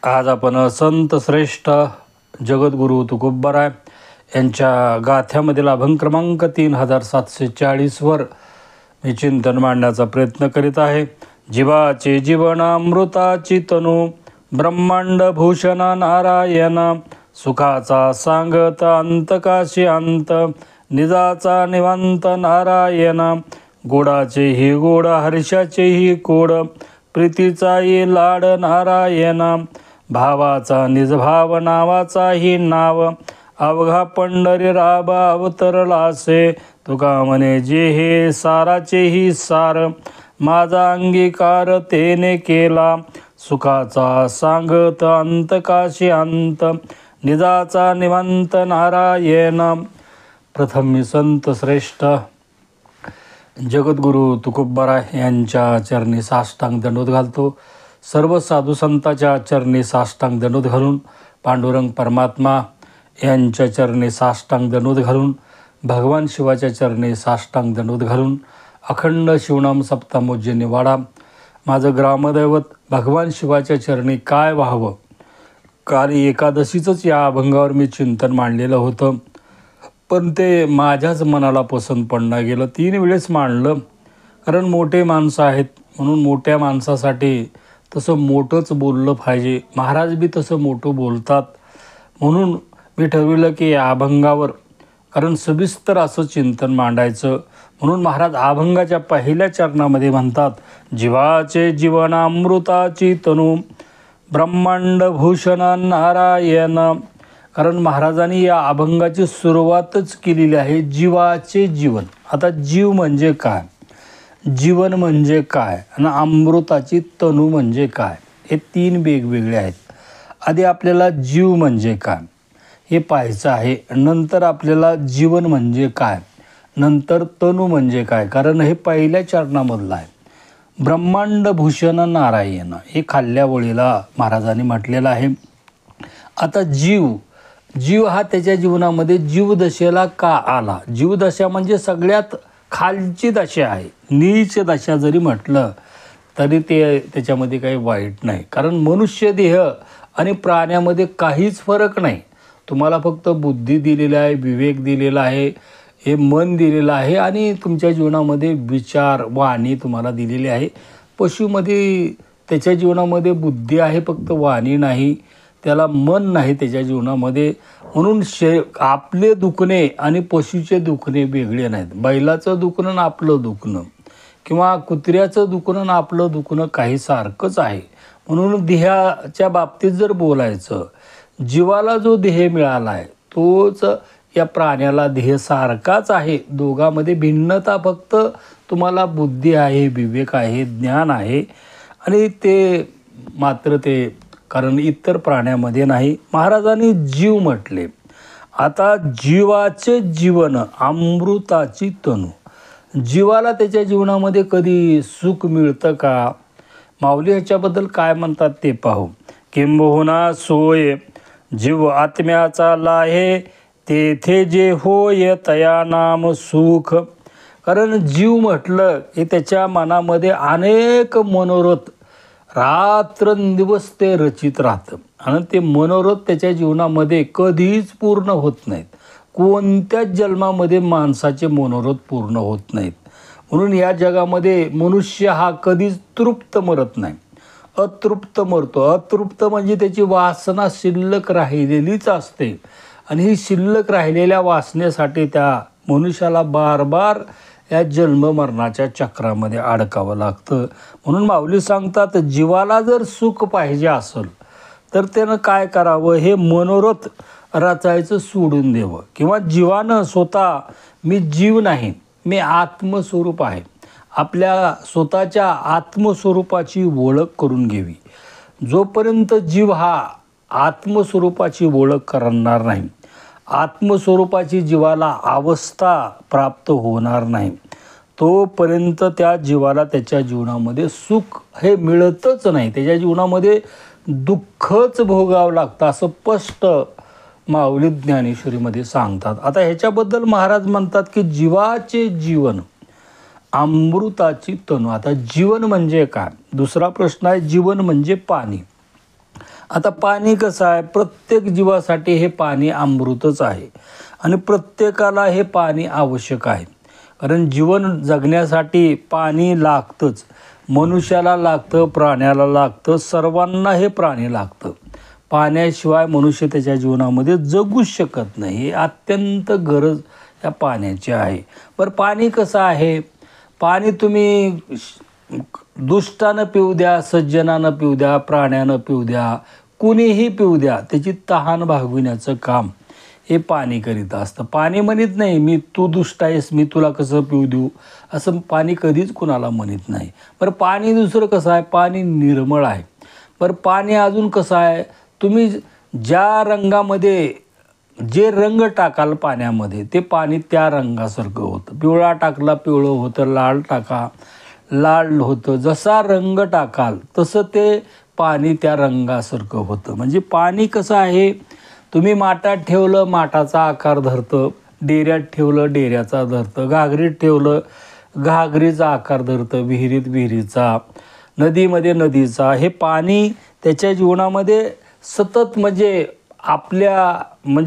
आज आपण संत श्रेष्ठ जगद्गुरू तुकोबराय यांच्या गाथ्यामधील अभंग क्रमांक 3740 वर मी चिंतन मांडण्याचा प्रयत्न करीत आहे. जीवाचे जीवन अमृताची तनू, ब्रह्मांड भूषण नारायण, सुखाचा सांगत अंतकाशी अंत, निजाचा निवांत नारायण, गोडाचेही गोड हर्षाचेही कोड, प्रीतीचाही लाड नारायण, भावाचा निजभाव नावाचाही नाव, अवघा पंढरी राबा अवतरलासे, तुका म्हणे जे हे साराचेही सार, माझा अंगीकार तेने केला, सुखाचा सांगत अंतकाशी अंत, निजाचा निवांत नारायण. प्रथम मी संत श्रेष्ठ जगद्गुरू तुकोबराय यांच्या चरणी साष्टांग दंडवत घालतो. सर्व साधू संतांच्या चरणी साष्टांग दंडवत घालून, पांडुरंग परमात्मा यांच्या चरणी साष्टांग दंडवत घालून, भगवान शिवाच्या चरणी साष्टांग दंडवत घालून, अखंड शिवनाम सप्तामोज्जनी वाडा माझं ग्रामदैवत भगवान शिवाच्या चरणी काय व्हावं. काल एकादशीचंच या अभंगावर मी चिंतन मांडलेलं होतं, पण ते माझ्याच मनाला पसंत पडणं गेलं. 3 वेळेस मांडलं, कारण मोठे माणसं आहेत म्हणून मोठ्या माणसासाठी तसं मोठंच बोललं पाहिजे. महाराज बी तसं मोठं बोलतात, म्हणून मी ठरविलं की या अभंगावर, कारण सविस्तर असं चिंतन मांडायचं. म्हणून महाराज अभंगाच्या पहिल्या चरणामध्ये म्हणतात, जीवाचे जीवन अमृताची तनू, ब्रह्मांड भूषण नारायण. कारण महाराजांनी या अभंगाची सुरुवातच केलेली आहे जीवाचे जीवन. आता जीव म्हणजे काय, जीवन म्हणजे काय आणि अमृताची तनू म्हणजे काय, हे 3 वेगवेगळे आहेत. आधी आपल्याला जीव म्हणजे काय हे पाहायचं आहे, नंतर आपल्याला जीवन म्हणजे काय, नंतर तनू म्हणजे काय, कारण हे पहिल्या चरणामधलं आहे. ब्रह्मांड भूषण नारायण हे खाल्ल्या वळीला महाराजांनी म्हटलेलं आहे. आता जीव हा त्याच्या जीवनामध्ये जीवदशेला का आला. जीवदशा म्हणजे सगळ्यात खालची दशा आहे. नीच दशा जरी म्हटलं तरी त्याच्यामध्ये काही वाईट नाही, कारण मनुष्य देह आणि प्राण्यामध्ये काहीच फरक नाही. तुम्हाला फक्त बुद्धी दिलेली आहे, विवेक दिलेला आहे, हे मन दिलेलं आहे आणि तुमच्या जीवनामध्ये विचार वाणी तुम्हाला दिलेली आहे. पशुमध्ये त्याच्या जीवनामध्ये बुद्धी आहे, फक्त वाणी नाही, त्याला मन नाही त्याच्या जीवनामध्ये. म्हणून आपले दुखणे आणि पशुचे दुखणे वेगळे नाहीत. बैलाचं दुखणं आणि आपलं दुखणं, किंवा कुत्र्याचं दुखणं आणि आपलं दुखणं काही सारखंच आहे. म्हणून देहाच्या बाबतीत जर बोलायचं, जीवाला जो देह मिळाला आहे तोच या प्राण्याला देह सारखाच आहे. दोघांमध्ये भिन्नता फक्त तुम्हाला बुद्धी आहे, विवेक आहे, ज्ञान आहे, आणि ते मात्र ते कारण इतर प्राण्यामध्ये नाही. महाराजांनी जीव म्हटले. आता जीवाचे जीवन अमृताची तनू, जीवाला त्याच्या जीवनामध्ये कधी सुख मिळतं का. माऊली ह्याच्याबद्दल काय म्हणतात ते पाहू. किंबहुना सोय जीव आत्म्याचा लाहे, तेथे जे होय तया नाम सुख. कारण जीव म्हटलं की त्याच्या मनामध्ये अनेक मनोरथ रात्रंदिवस ते रचित राहतं, आणि ते मनोरथ त्याच्या जीवनामध्ये कधीच पूर्ण होत नाहीत. कोणत्याच जन्मामध्ये माणसाचे मनोरथ पूर्ण होत नाहीत. म्हणून या जगामध्ये मनुष्य हा कधीच तृप्त मरत नाही, अतृप्त मरतो. अतृप्त म्हणजे त्याची वासना शिल्लक राहिलेलीच असते, आणि ही शिल्लक राहिलेल्या वासनेसाठी त्या मनुष्याला बार या जन्ममरणाच्या चक्रामध्ये अडकावं लागतं. म्हणून माऊली सांगतात, जीवाला जर सुख पाहिजे असेल तर त्यानं काय करावं, हे मनोरथ रचायचं सोडून द्यावं, किंवा जीवानं स्वतः मी जीव नाही, मी आत्मस्वरूप आहे, आपल्या स्वतःच्या आत्मस्वरूपाची ओळख करून घ्यावी. जोपर्यंत जीव हा आत्मस्वरूपाची ओळख करणार नाही, आत्मस्वरूपाची जीवाला अवस्था प्राप्त होणार नाही, तोपर्यंत त्या जीवाला त्याच्या जीवनामध्ये सुख हे मिळतच नाही. त्याच्या जीवनामध्ये दुःखच भोगावं लागतं, असं स्पष्ट माऊली ज्ञानेश्वरीमध्ये सांगतात. आता ह्याच्याबद्दल महाराज म्हणतात की जीवाचे जीवन अमृताची तनू. आता जीवन म्हणजे काय, दुसरा प्रश्न आहे, जीवन म्हणजे पाणी. आता पाणी कसं आहे, प्रत्येक जीवासाठी हे पाणी अमृतच आहे आणि प्रत्येकाला हे पाणी आवश्यक आहे. कारण जीवन जगण्यासाठी पाणी लागतंच. मनुष्याला लागतं, प्राण्याला लागतं, सर्वांना हे पाणी लागतं. पाण्याशिवाय मनुष्य त्याच्या जीवनामध्ये जगूच शकत नाही. हे अत्यंत गरज या पाण्याची आहे. बरं, पाणी कसं आहे? पाणी तुम्ही दुष्टानं पिऊ द्या, सज्जनानं पिऊ द्या, प्राण्यानं पिऊ द्या, कुणीही पिऊ द्या, त्याची तहान भागविण्याचं काम हे पाणी करीत असतं. पाणी म्हणत नाही मी तू दुष्ट आहेस, मी तुला कसं पिऊ देऊ, असं पाणी कधीच कुणाला म्हणत नाही. बरं, पाणी दुसरं कसं आहे? पाणी निर्मळ आहे. बरं, पाणी अजून कसं आहे? तुम्ही ज्या रंगामध्ये जे रंग टाकाल पाण्यामध्ये ते पाणी त्या रंगासारखं होतं. पिवळा टाकला पिवळं होतं, लाल टाका लाल होतं. जसा रंग टाकाल तसं ते पाणी त्या रंगासारखं होतं. म्हणजे पाणी कसं आहे, तुम्ही माठात ठेवलं माठाचा आकार धरतं, डेऱ्यात ठेवलं डेऱ्याचा धरतं, घागरीत ठेवलं घागरीचा आकार धरतं, विहिरीत विहिरीचा, नदीमध्ये नदीचा. हे पाणी त्याच्या जीवनामध्ये सतत म्हणजे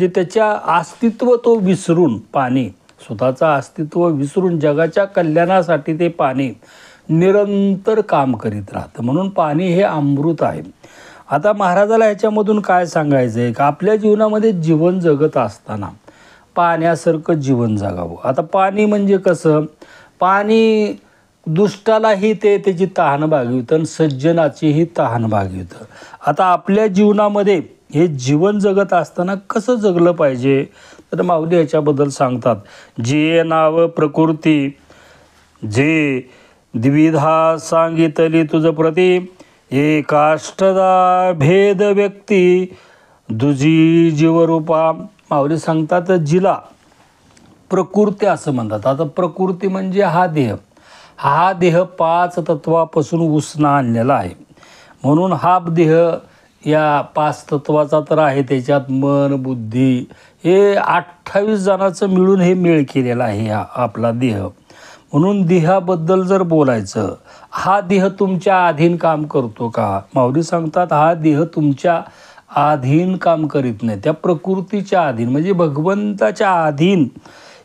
त्याच्या अस्तित्व तो विसरून, पाणी स्वतःचं अस्तित्व विसरून जगाच्या कल्याणासाठी ते पाणी निरंतर काम करीत राहतं. म्हणून पाणी हे अमृत आहे. आता महाराजाला ह्याच्यामधून काय सांगायचं आहे का, आपल्या जीवनामध्ये जीवन जगत असताना पाण्यासारखं जीवन जगावं. आता पाणी म्हणजे कसं? पाणी दुष्टालाही ते त्याची तहान भागवितं आणि सज्जनाचीही तहान भागवितं. आता आपल्या जीवनामध्ये हे जीवन जगत असताना कसं जगलं पाहिजे, तर माऊली ह्याच्याबद्दल सांगतात. जे नाव प्रकृती जे द्विधा सांगितली तुझ प्रती, एकाष्टदा भेद व्यक्ती दुजी जीवरूपा. माऊली सांगतात जिला प्रकृती असं म्हणतात. आता प्रकृती म्हणजे हा देह. हा देह 5 तत्वापासून उसना आणलेला आहे. म्हणून हा देह या 5 तत्वाचा तर आहे. त्याच्यात मन बुद्धी हे 28 जणांचं मिळून हे मेळ केलेला आहे हा आपला देह. म्हणून देहाबद्दल जर बोलायचं, हा देह तुमच्या अधीन काम करतो का? माऊली सांगतात हा देह तुमच्या अधीन काम करीत नाही, त्या प्रकृतीच्या अधीन म्हणजे भगवंताच्या अधीन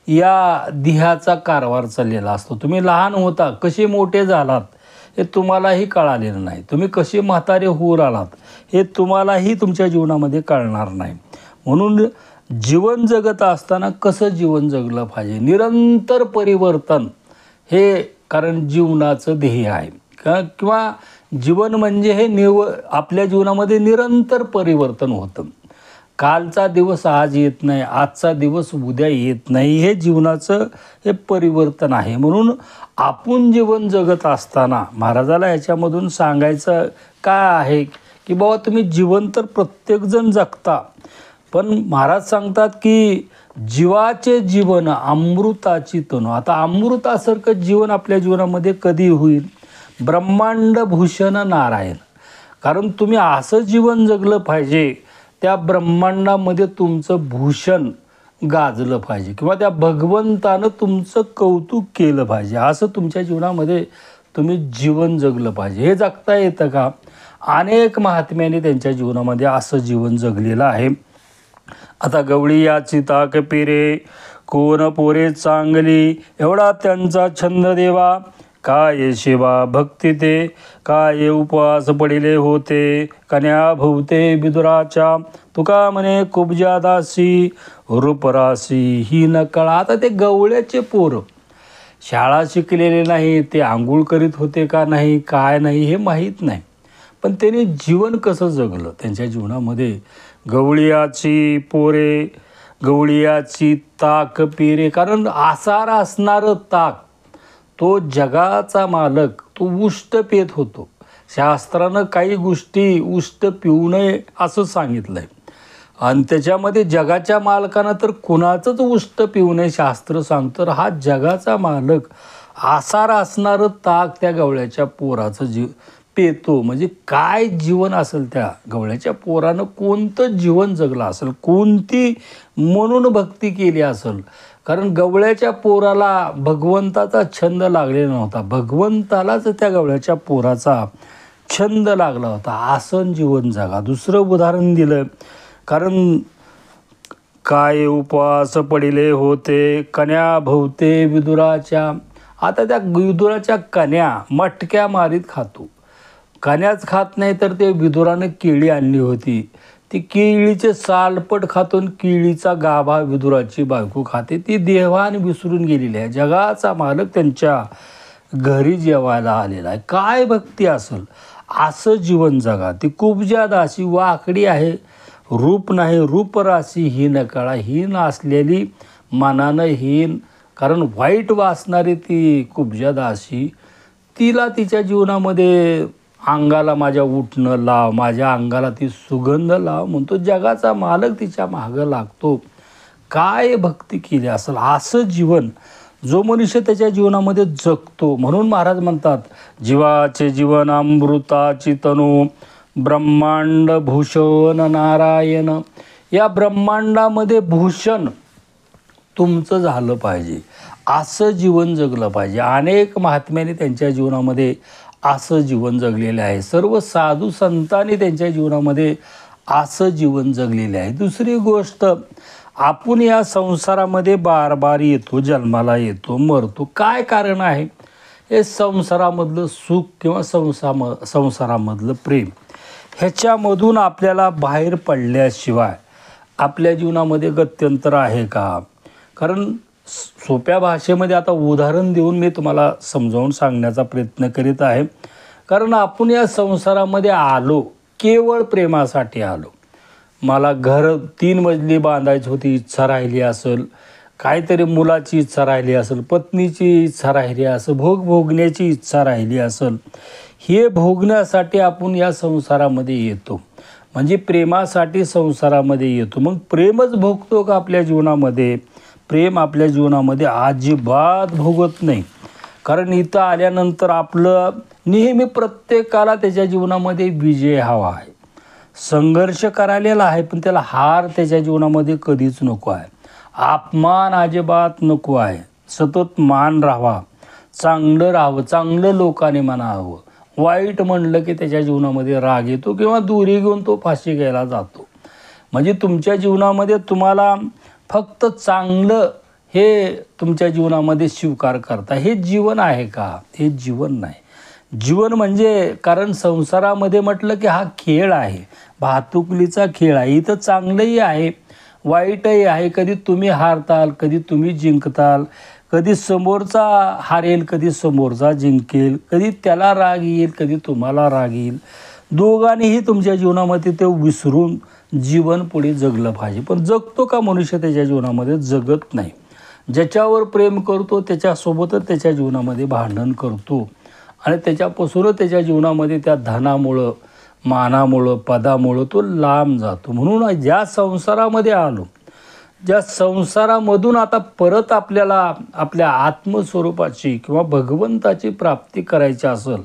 या देहाचा कारभार चाललेला असतो. तुम्ही लहान होता, कसे मोठे झालात हे तुम्हालाही कळालेलं नाही. तुम्ही कसे म्हातारे होऊ राहिलात हे तुम्हालाही तुमच्या जीवनामध्ये कळणार नाही. म्हणून जीवन जगत असताना कसं जीवन जगलं पाहिजे? निरंतर परिवर्तन हे, कारण जीवनाचं ध्येय आहे किंवा जीवन म्हणजे हे आपल्या जीवनामध्ये निरंतर परिवर्तन होतं. कालचा दिवस आज येत नाही, आजचा दिवस उद्या येत नाही. हे जीवनाचं हे परिवर्तन आहे. म्हणून आपण जीवन जगत असताना महाराजाला याच्यामधून सांगायचं काय आहे की बाबा तुम्ही जीवन तर प्रत्येकजण जगता, पण महाराज सांगतात की जीवाचे जीवन अमृताची तनु. आता अमृतासारखं जीवन आपल्या जीवनामध्ये कधी होईल? ब्रह्मांड भूषण नारायण. कारण तुम्ही असं जीवन जगलं पाहिजे, त्या ब्रह्मांडामध्ये तुमचं भूषण गाजलं पाहिजे किंवा त्या भगवंतानं तुमचं कौतुक केलं पाहिजे. असं तुमच्या जीवनामध्ये तुम्ही जीवन जगलं पाहिजे. हे जगता येतं का? अनेक महात्म्याने त्यांच्या जीवनामध्ये असं जीवन जगलेलं आहे. आता गवळी याची ताक पिरे कोण पोरे चांगली, एवढा त्यांचा छंद देवा. काय शिवा भक्ती ते, काय उपवास पडिले होते, कन्या भोवते बिदुराच्या. तुका म्हणे कुबजा दासी रूपरासी ही न कळा. आता ते गवळ्याचे पोरं शाळा शिकलेले नाही, ते आंघोळ करीत होते का नाही, काय नाही हे माहीत नाही, पण त्यांनी जीवन कसं जगलं त्यांच्या जीवनामध्ये. गवळियाची पोरे गवळियाची ताक पिरे. कारण आसार असणारं ताक, तो जगाचा मालक, तो उष्ट पेत होतो. शास्त्रानं काही गोष्टी उष्ट पिऊ नये असं सांगितलं आहे आणि त्याच्यामध्ये जगाच्या मालकानं तर कुणाचंच उष्ट पिऊ नये शास्त्र सांगतं. हा जगाचा मालक आसार असणारं ताक त्या गवळ्याच्या पोराचं पेतो. म्हणजे काय जीवन असेल त्या गवळ्याच्या पोरानं, कोणतं जीवन जगलं असेल, कोणती म्हणून भक्ती केली असेल. कारण गवळ्याच्या पोराला भगवंताचा छंद लागलेला नव्हता, भगवंतालाच त्या गवळ्याच्या पोराचा छंद लागला होता, आसन जीवन जगा. दुसरं उदाहरण दिलं, कारण काय उपवास पडिले होते कन्या भोवते विदुराच्या. आता त्या विदुराच्या कन्या मटक्या मारीत खातो. कन्याच खात नाही तर ते विदुरानं केळी आणली होती, ती केळीचे सालपट खातो आणि केळीचा गाभा विदुराची बायको खाते. ती देवान विसरून गेलेली आहे. जगाचा मालक त्यांच्या घरी जेवायला आलेला आहे. काय भक्ती असेल असं जीवन जगा. ती कुब्जा दासी वाकडी आहे, रूप नाही, रूपराशी हीन कळा. हीन असलेली मनानं हीन, कारण वाईट वाचणारी ती कुब्जा दासी, तिला तिच्या जीवनामध्ये अंगाला माझ्या उठणं लाव, माझ्या अंगाला ती सुगंध लाव म्हणतो. जगाचा मालक तिच्या मागं लागतो. काय भक्ती केली असेल असं जीवन जो मनुष्य त्याच्या जीवनामध्ये जगतो. म्हणून महाराज म्हणतात, जीवाचे जीवन अमृताची तनू, ब्रह्मांड भूषण नारायण. या ब्रह्मांडामध्ये भूषण तुमचं झालं पाहिजे असं जीवन जगलं पाहिजे. अनेक महात्म्याने त्यांच्या जीवनामध्ये असं जीवन जगलेलं आहे. सर्व साधू संतांनी त्यांच्या जीवनामध्ये असं जीवन जगलेलं आहे. दुसरी गोष्ट, आपण या संसारामध्ये बार बार येतो, जन्माला येतो, मरतो. काय कारण आहे? हे संसारामधलं सुख किंवा संसारामधलं प्रेम, ह्याच्यामधून आपल्याला बाहेर पडल्याशिवाय आपल्या जीवनामध्ये गत्यंतर आहे का? कारण सोप्या भाषेमध्ये आता उदाहरण देऊन मी तुम्हाला समजावून सांगण्याचा प्रयत्न करीत आहे. कारण आपण या संसारामध्ये आलो केवळ प्रेमासाठी आलो. मला घर 3 मजली बांधायची होती इच्छा राहिली असेल, काहीतरी मुलाची इच्छा राहिली असेल, पत्नीची इच्छा राहिली असेल, भोगण्याची इच्छा राहिली असेल, हे भोगण्यासाठी आपण या संसारामध्ये येतो. म्हणजे प्रेमासाठी संसारामध्ये येतो. मग प्रेमच भोगतो का आपल्या जीवनामध्ये? प्रेम आपल्या जीवनामध्ये अजिबात भोगत नाही. कारण इथं आल्यानंतर आपलं नेहमी प्रत्येकाला त्याच्या जीवनामध्ये विजय हवा आहे, संघर्ष करायला आहे, पण त्याला हार त्याच्या जीवनामध्ये कधीच नको आहे. अपमान अजिबात नको आहे. सतत मान राहावा, चांगलं राहावं, चांगलं लोकांनी म्हणावं. वाईट म्हणलं की त्याच्या जीवनामध्ये राग येतो किंवा दुरी घेऊन तो फाशी घ्यायला जातो. म्हणजे तुमच्या जीवनामध्ये तुम्हाला फक्त चांगलं हे तुमच्या जीवनामध्ये स्वीकार करता. हे जीवन आहे का? हे जीवन नाही. जीवन म्हणजे, कारण संसारामध्ये म्हटलं की हा खेळ आहे, भातुकलीचा खेळ आहे. इथं चांगलंही आहे, वाईटही आहे. कधी तुम्ही हारताल, कधी तुम्ही जिंकताल, कधी समोरचा हारेल, कधी समोरचा जिंकेल, कधी त्याला राग येईल, कधी तुम्हाला राग येईल. दोघांनीही तुमच्या जीवनामध्ये ते विसरून जीवन पुढे जगलं पाहिजे. पण जगतो का मनुष्य त्याच्या जीवनामध्ये? जगत नाही. ज्याच्यावर प्रेम करतो त्याच्यासोबतच त्याच्या जीवनामध्ये भांडण करतो आणि त्याच्यापासूनच त्याच्या जीवनामध्ये त्या धनामुळं, मानामुळं, पदामुळं तो लांब जातो. म्हणून ज्या संसारामध्ये आलो, ज्या संसारामधून आता परत आपल्याला आपल्या आत्मस्वरूपाची किंवा भगवंताची प्राप्ती करायची असेल,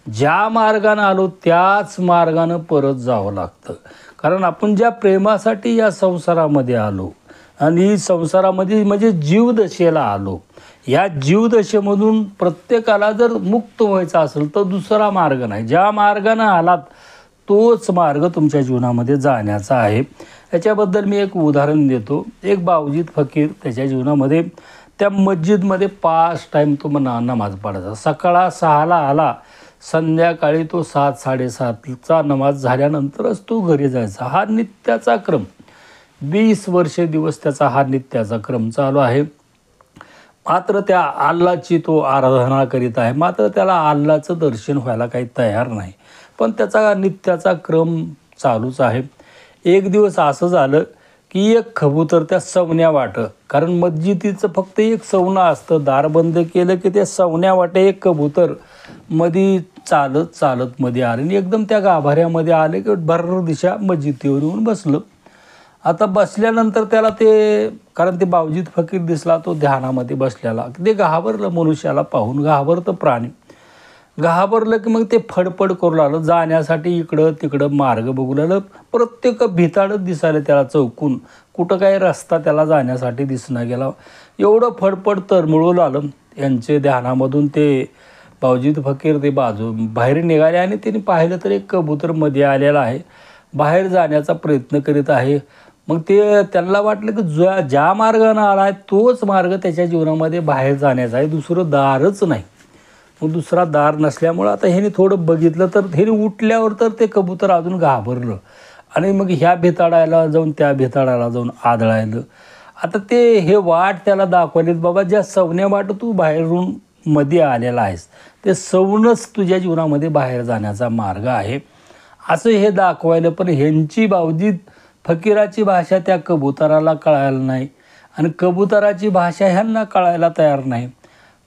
ज्या मार्गानं आलो त्याच मार्गानं परत जावं लागतं. कारण आपण ज्या प्रेमासाठी या संसारामध्ये आलो आणि संसारामध्ये म्हणजे जीवदशेला आलो, या जीवदशेमधून प्रत्येकाला जर मुक्त व्हायचं असेल तर दुसरा मार्ग नाही. ज्या मार्गानं आलात तोच मार्ग तुमच्या जीवनामध्ये जाण्याचा आहे. याच्याबद्दल मी एक उदाहरण देतो. एक बावजीत फकीर, त्याच्या जीवनामध्ये त्या मस्जिदमध्ये 5 टाईम तो नमाज पडायचा. सकाळी 6ला आला, संध्याकाळी तो 7-7:30चा नमाज झाल्यानंतरच तो घरी जायचा. हा नित्याचा क्रम 20 दिवस त्याचा हा नित्याचा क्रम चालू आहे. मात्र त्या अल्लाची तो आराधना करीत आहे. मात्र त्याला अल्लाचं दर्शन व्हायला काही तयार नाही, पण त्याचा नित्याचा क्रम चालूच आहे. एक दिवस असं झालं की एक कबूतर त्या सवण्या वाटं, कारण मस्जिदीचं फक्त एक सवणं असतं, दार बंद केलं की त्या सवण्या वाटे एक कबूतर मध्ये चालत मध्ये आलं आणि एकदम त्या गाभाऱ्यामध्ये आले की भर दिशा मस्जिदीवर येऊन बसलं. आता बसल्यानंतर त्याला ते, कारण ते बावजीत फकीर दिसला, तो ध्यानामध्ये बसलेला, ते घाबरलं. मनुष्याला पाहून घाबरतं प्राणी, घाबरलं की मग ते फडफड करू लागलं. जाण्यासाठी इकडं तिकडं मार्ग बघू लागलं. प्रत्येक भिताडच दिसायला त्याला चौकून, कुठं काही रस्ता त्याला जाण्यासाठी दिसना गेला. एवढं फडफड तरमिळू लागलं. यांचे ध्यानामधून ते बावजीत फकीर ते बाहेर निघाले आणि त्यांनी पाहिलं तर एक कबूतर मध्ये आलेला आहे, बाहेर जाण्याचा प्रयत्न करीत आहे. मग त्यांना वाटलं की ज्या मार्गानं आला आहे तोच मार्ग त्याच्या जीवनामध्ये बाहेर जाण्याचा आहे, दुसरं दारच नाही. मग दुसरा दार नसल्यामुळं आता ह्याने थोडं बघितलं तर ह्याने उठल्यावर तर ते कबूतर अजून घाबरलं आणि मग ह्या भेताळायला जाऊन त्या भेताळाला जाऊन आदळायलं. आता हे वाट त्याला दाखवलीत, बाबा ज्या सवन्या वाट तू बाहेरून मध्ये आलेला आहेस ते सवनच तुझ्या जीवनामध्ये बाहेर जाण्याचा मार्ग आहे असं हे दाखवायला. पण ह्यांची बावजीत फकीराची भाषा त्या कबुतराला कळायला नाही आणि कबुतराची भाषा ह्यांना कळायला तयार नाही.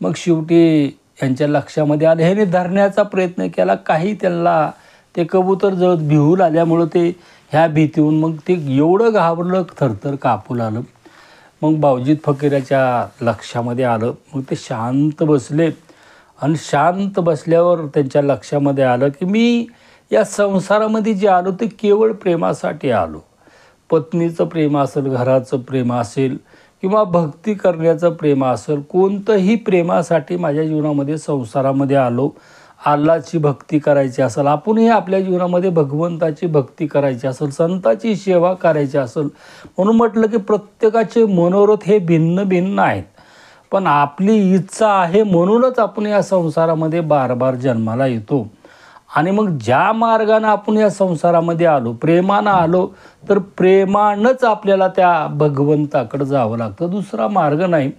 मग शेवटी यांच्या लक्षामध्ये आलं, ह्याने धरण्याचा प्रयत्न केला, काही त्यांना ते कबूतर जवळ भिवून आल्यामुळं ते ह्या भीतीहून मग ते एवढं घाबरलं, थरथर कापू लागलं. मग बावजीत फकीराच्या लक्षामध्ये आलं. मग ते शांत बसले आणि शांत बसल्यावर त्यांच्या लक्षामध्ये आलं की मी या संसारामध्ये जे आलो ते केवळ प्रेमासाठी आलो. पत्नीचं प्रेम असेल, घराचं प्रेम असेल किंवा भक्ती करण्याचं प्रेम असेल, कोणतंही प्रेमासाठी माझ्या जीवनामध्ये संसारामध्ये आलो. अल्लाची भक्ती करायची असेल, आपणही आपल्या जीवनामध्ये भगवंताची भक्ती करायची असेल, संताची सेवा करायची असेल, म्हणून म्हटलं की प्रत्येकाचे मनोरथ हे भिन्न भिन्न आहेत. पण आपली इच्छा आहे म्हणूनच आपण या संसारामध्ये बार बार जन्माला येतो. आणि मग ज्या मार्गानं आपण या संसारामध्ये आलो, प्रेमानं आलो, तर प्रेमानंच आपल्याला त्या भगवंताकडे जावं लागतं, दुसरा मार्ग नाही.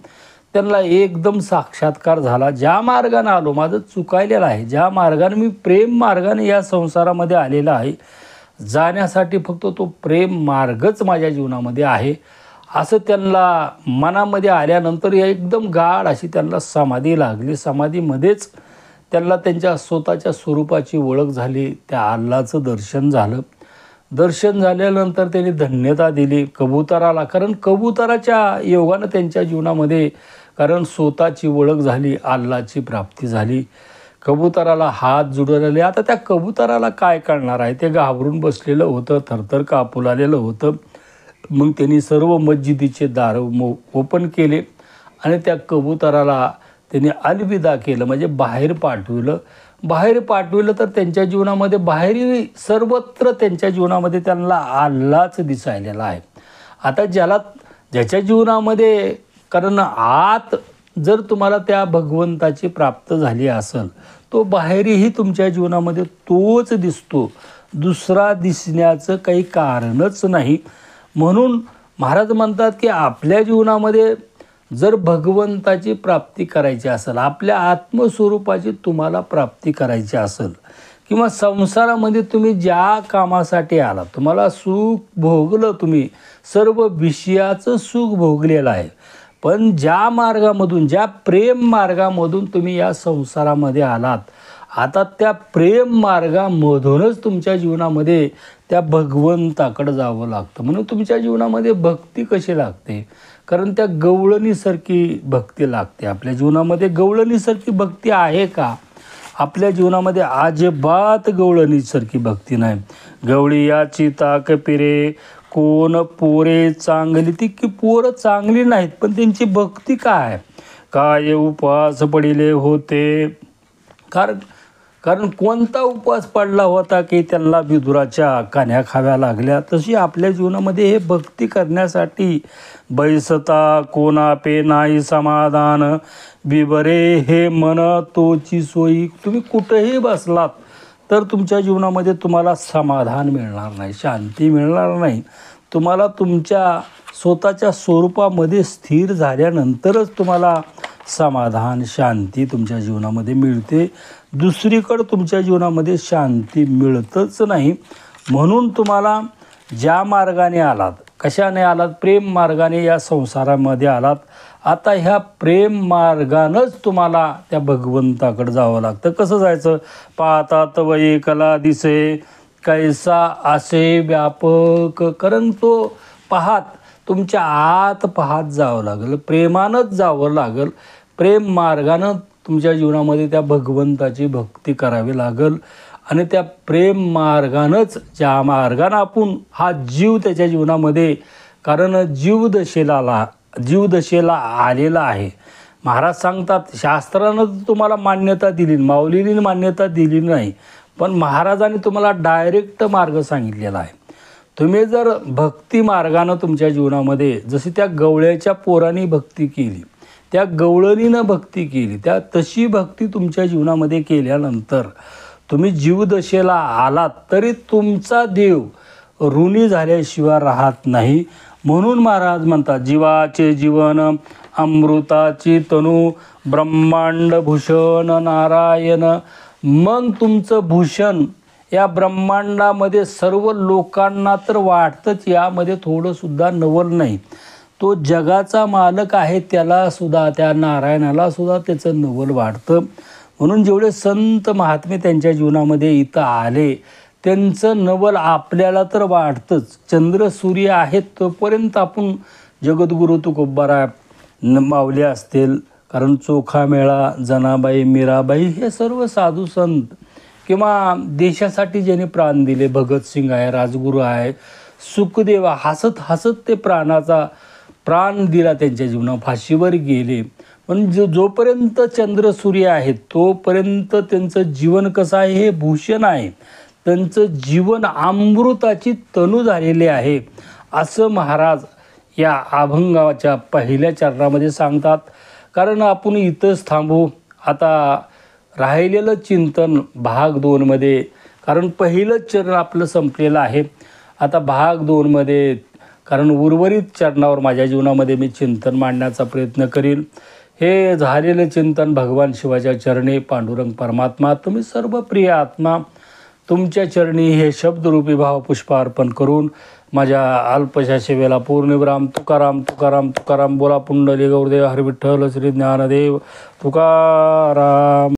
त्यांना एकदम साक्षात्कार झाला, ज्या मार्गाने आलो माझं चुकायलेलं आहे, ज्या मार्गाने मी प्रेम मार्गाने या संसारामध्ये आलेला आहे, जाण्यासाठी फक्त तो प्रेम मार्गच माझ्या जीवनामध्ये आहे असं त्यांना मनामध्ये आल्यानंतर एकदम गाढ अशी त्यांना समाधी लागली. समाधीमध्येच त्यांना त्यांच्या स्वतःच्या स्वरूपाची ओळख झाली, त्या अल्लाचं दर्शन झालं. दर्शन झाल्यानंतर त्यांनी धन्यता दिली कबुतराला, कारण कबुतराच्या योगानं त्यांच्या जीवनामध्ये कारण स्वतःची ओळख झाली, अल्लाची प्राप्ती झाली. कबुतराला हात जोडलेले. आता त्या कबुतराला काय करणार आहे, ते घाबरून बसलेलं होतं, थरथर कापू लागलेलं होतं. मग त्यांनी सर्व मस्जिदीचे दार ओपन केले आणि त्या कबुतराला त्यांनी अलविदा केलं, म्हणजे बाहेर पाठविलं. बाहेर पाठविलं तर त्यांच्या जीवनामध्ये बाहेरही सर्वत्र त्यांच्या जीवनामध्ये त्यांना अल्लाच दिसायलेला आहे. आता ज्याच्या जीवनामध्ये, कारण आत जर तुम्हाला त्या भगवंताची प्राप्त झाली असेल, तो बाहेरही तुमच्या जीवनामध्ये तोच दिसतो, दुसरा दिसण्याचं काही कारणच नाही. म्हणून महाराज म्हणतात की आपल्या जीवनामध्ये जर भगवंताची प्राप्ती करायची असेल, आपल्या आत्मस्वरूपाची तुम्हाला प्राप्ती करायची असेल, किंवा संसारामध्ये तुम्ही ज्या कामासाठी आला, तुम्हाला सुख भोगलं, तुम्ही सर्व विषयाचं सुख भोगलेलं आहे, पण ज्या मार्गामधून, ज्या प्रेम मार्गामधून तुम्ही या संसारामध्ये आलात, आता त्या प्रेम मार्गामधूनच तुमच्या जीवनामध्ये त्या भगवंताकडे जावं लागतं. म्हणून तुमच्या जीवनामध्ये भक्ती कशी लागते, कारण त्या गवळणीसारखी भक्ती लागते. आपल्या जीवनामध्ये गवळणीसारखी भक्ती आहे का? आपल्या जीवनामध्ये अजिबात गवळणीसारखी भक्ती नाही. गवळी याची ताक पिरे कोण पोरे चांगली, ती की पोरं चांगली नाहीत, पण त्यांची भक्ती काय उपवास पडिले होते. कारण कोणता उपवास पडला होता की त्यांना विदुराच्या कान्या खाव्या लागल्या. तशी आपल्या जीवनामध्ये हे भक्ती करण्यासाठी बैसता कोणा पे नाही समाधान बिबरे हे मन तोची सोयी. तुम्ही कुठेही बसलात तर तुमच्या जीवनामध्ये तुम्हाला समाधान मिळणार नाही, शांती मिळणार नाही. तुम्हाला तुमच्या स्वतःच्या स्वरूपामध्ये स्थिर झाल्यानंतरच तुम्हाला समाधान, शांती तुमच्या जीवनामध्ये मिळते. दुसरीकडं तुमच्या जीवनामध्ये शांती मिळतच नाही. म्हणून तुम्हाला ज्या मार्गाने आलात, कशाने आलात, प्रेम मार्गाने या संसारामध्ये आलात. आता ह्या प्रेम मार्गानंच तुम्हाला त्या भगवंताकडे जावं लागतं. कसं जायचं? पाहतात वये कला दिसे कैसा असे व्यापक. कारण तो तुमच्या आत पाहत जावं लागेल, प्रेमानंच जावं लागेल. प्रेम मार्गानं तुमच्या जीवनामध्ये त्या भगवंताची भक्ती करावी लागेल. आणि त्या प्रेम मार्गानंच, ज्या मार्गानं आपण हा जीव त्याच्या जीवनामध्ये, कारण जीवदशेला आलेला आहे, महाराज सांगतात शास्त्रानं तुम्हाला मान्यता दिली, माऊलीने मान्यता दिली नाही, पण महाराजांनी तुम्हाला डायरेक्ट मार्ग सांगितलेला आहे. तुम्ही जर भक्ती मार्गानं तुमच्या जीवनामध्ये जशी त्या गवळ्याच्या पोरांनी भक्ती केली, त्या गवळणीनं भक्ती केली, त्या तशी भक्ती तुमच्या जीवनामध्ये केल्यानंतर तुम्ही जीवदशेला आलात तरी तुमचा देव ऋणी झाल्याशिवाय राहत नाही. म्हणून महाराज म्हणतात जीवाचे जीवन अमृताची तनू ब्रह्मांड भूषण नारायण. मग तुमचं भूषण या ब्रह्मांडामध्ये सर्व लोकांना तर वाटतंच, यामध्ये थोडंसुद्धा नवल नाही. तो जगाचा मालक आहे, त्यालासुद्धा त्या नारायणाला सुद्धा त्याचं नवल वाटतं. म्हणून जेवढे संत महात्मे त्यांच्या जीवनामध्ये इथं आले त्यांचं नवल आपल्याला तर वाटतंच. चंद्र सूर्य आहेत तोपर्यंत आपण जगद्गुरु तुकोबाराय माऊली असतील, कारण चोखामेळा, जनाबाई, मीराबाई हे सर्व साधू संत किंवा देशासाठी ज्याने प्राण दिले, भगतसिंग आहे, राजगुरू आहे, सुखदेव, हसत हसत ते प्राण दिला त्यांच्या जीवनात, फाशीवर गेले. पण जोपर्यंत चंद्र सूर्य आहेत तोपर्यंत त्यांचं जीवन कसं आहे, हे भूषण आहे. त्यांचं जीवन अमृताची तनू झालेले आहे असं महाराज या अभंगाच्या पहिल्या चरणामध्ये सांगतात. कारण आपण इथंच थांबू. आता राहिलेलं चिंतन भाग 2मध्ये, कारण पहिलं चरण आपलं संपलेलं आहे. आता भाग 2मध्ये, कारण उर्वरित चरणावर माझ्या जीवनामध्ये मी चिंतन मांडण्याचा प्रयत्न करीन. हे झालेलं चिंतन भगवान शिवाच्या चरणी, पांडुरंग परमात्मा, तुम्ही सर्व प्रिय आत्मा, तुमच्या चरणी हे शब्दरूपी भावपुष्प अर्पण करून माझ्या अल्पशा सेवेला पूर्णविराम. तुकाराम तुकाराम तुकाराम. बोला पुंडलिक गुरुदेव हरी विठ्ठल श्री ज्ञानदेव तुकाराम.